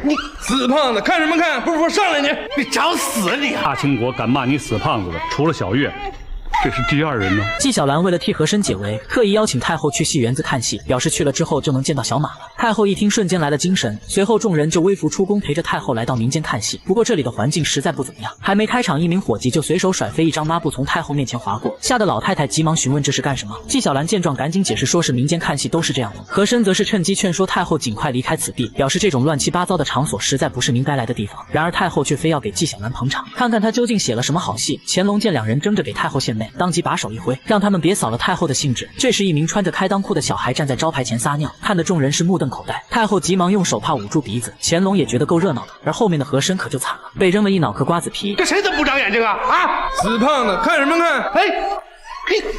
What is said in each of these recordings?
你死胖子，看什么看？不是说上来你找死你！大清国敢骂你死胖子的，除了小月。 这是第二人呢。纪晓岚为了替和珅解围，特意邀请太后去戏园子看戏，表示去了之后就能见到小马了。太后一听，瞬间来了精神，随后众人就微服出宫，陪着太后来到民间看戏。不过这里的环境实在不怎么样，还没开场，一名伙计就随手甩飞一张抹布从太后面前划过，吓得老太太急忙询问这是干什么。纪晓岚见状，赶紧解释说是民间看戏都是这样的。和珅则是趁机劝说太后尽快离开此地，表示这种乱七八糟的场所实在不是您该来的地方。然而太后却非要给纪晓岚捧场，看看他究竟写了什么好戏。乾隆见两人争着给太后献媚，当即把手一挥，让他们别扫了太后的兴致。这时，一名穿着开裆裤的小孩站在招牌前撒尿，看得众人是目瞪口呆。太后急忙用手帕捂住鼻子，乾隆也觉得够热闹的。而后面的和珅可就惨了，被扔了一脑壳瓜子皮。这谁这么不长眼睛啊？啊！死胖子，看什么看？哎！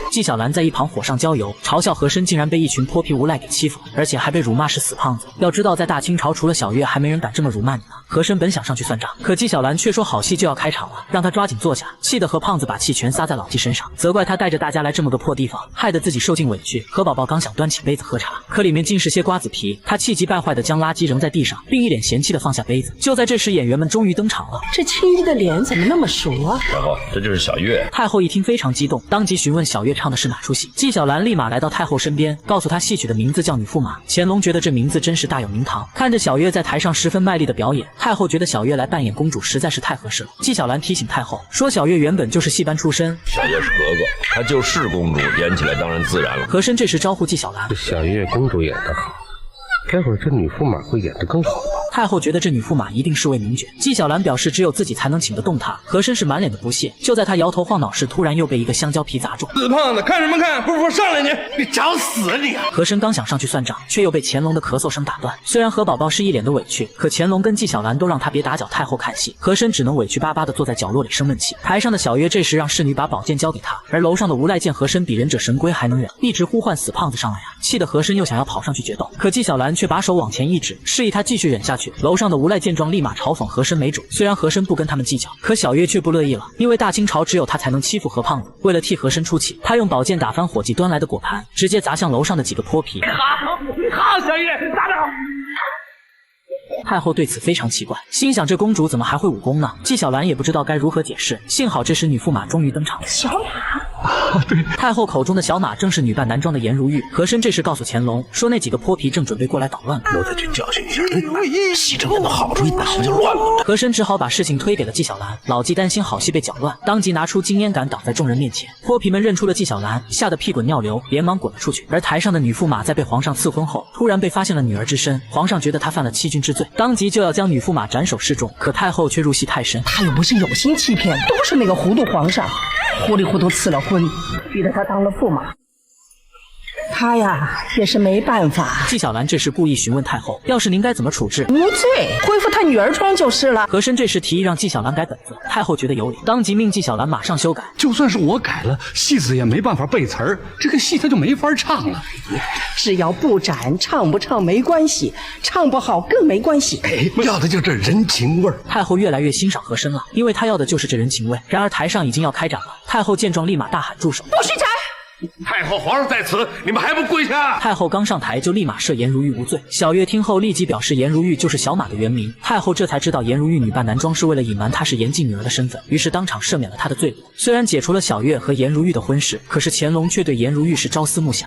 纪晓岚在一旁火上浇油，嘲笑和珅竟然被一群泼皮无赖给欺负了，而且还被辱骂是死胖子。要知道，在大清朝除了小月，还没人敢这么辱骂你呢。和珅本想上去算账，可纪晓岚却说好戏就要开场了，让他抓紧坐下。气得和胖子把气全撒在老纪身上，责怪他带着大家来这么个破地方，害得自己受尽委屈。何宝宝刚想端起杯子喝茶，可里面尽是些瓜子皮，他气急败坏地将垃圾扔在地上，并一脸嫌弃地放下杯子。就在这时，演员们终于登场了。这青衣的脸怎么那么熟啊？然后这就是小月。太后一听非常激动，当即询问小月唱的是哪出戏。纪晓岚立马来到太后身边，告诉她戏曲的名字叫《女驸马》。乾隆觉得这名字真是大有名堂。看着小月在台上十分卖力的表演，太后觉得小月来扮演公主实在是太合适了。纪晓岚提醒太后说，小月原本就是戏班出身，小月是格格，她就是公主，演起来当然自然了。和珅这时招呼纪晓岚，小月公主演得好，待会儿这女驸马会演得更好吧？太后觉得这女驸马一定是位名角。纪晓岚表示只有自己才能请得动她。和珅是满脸的不屑。就在他摇头晃脑时，突然又被一个香蕉皮砸中。死胖子，看什么看？不是说上来你找死你！和珅刚想上去算账，却又被乾隆的咳嗽声打断。虽然何宝宝是一脸的委屈，可乾隆跟纪晓岚都让他别打搅太后看戏，和珅只能委屈巴巴地坐在角落里生闷气。台上的小月这时让侍女把宝剑交给他，而楼上的无赖见和珅比忍者神龟还能忍，一直呼唤死胖子上来啊！气得和珅又想要跑上去决斗，可纪晓岚却把手往前一指，示意他继续忍下去。楼上的无赖见状立马嘲讽和珅没种。虽然和珅不跟他们计较，可小月却不乐意了，因为大清朝只有他才能欺负何胖子。为了替和珅出气，他用宝剑打翻伙计端来的果盘，直接砸向楼上的几个泼皮。好，小月打得好。太后对此非常奇怪，心想这公主怎么还会武功呢？纪晓岚也不知道该如何解释。幸好这时女驸马终于登场了。小马啊，对，太后口中的小马正是女扮男装的颜如玉。和珅这时告诉乾隆说，那几个泼皮正准备过来捣乱，我再去教训一下。戏正演到好处一打就乱了。和珅只好把事情推给了纪晓岚。老纪担心好戏被搅乱，当即拿出金烟杆挡在众人面前。泼皮们认出了纪晓岚，吓得屁滚尿流，连忙滚了出去。而台上的女驸马在被皇上赐婚后，突然被发现了女儿之身。皇上觉得她犯了欺君之罪，当即就要将女驸马斩首示众。可太后却入戏太深，他又不是有心欺骗，都是那个糊涂皇上糊里糊涂赐了婚，逼得他当了驸马。他呀也是没办法。纪晓岚这时故意询问太后，要是您该怎么处置？无罪，恢复他女儿装就是了。和珅这时提议让纪晓岚改本子，太后觉得有理，当即命纪晓岚马上修改。就算是我改了，戏子也没办法背词儿，这个戏他就没法唱了。只要不斩，唱不唱没关系，唱不好更没关系。要的就是这人情味儿。太后越来越欣赏和珅了，因为她要的就是这人情味。然而台上已经要开展了，太后见状立马大喊住手，不许斩！太后皇上在此，你们还不跪下？太后刚上台就立马赦颜如玉无罪。小月听后立即表示颜如玉就是小马的原名。太后这才知道颜如玉女扮男装是为了隐瞒她是严禁女儿的身份，于是当场赦免了她的罪过。虽然解除了小月和颜如玉的婚事，可是乾隆却对颜如玉是朝思暮想。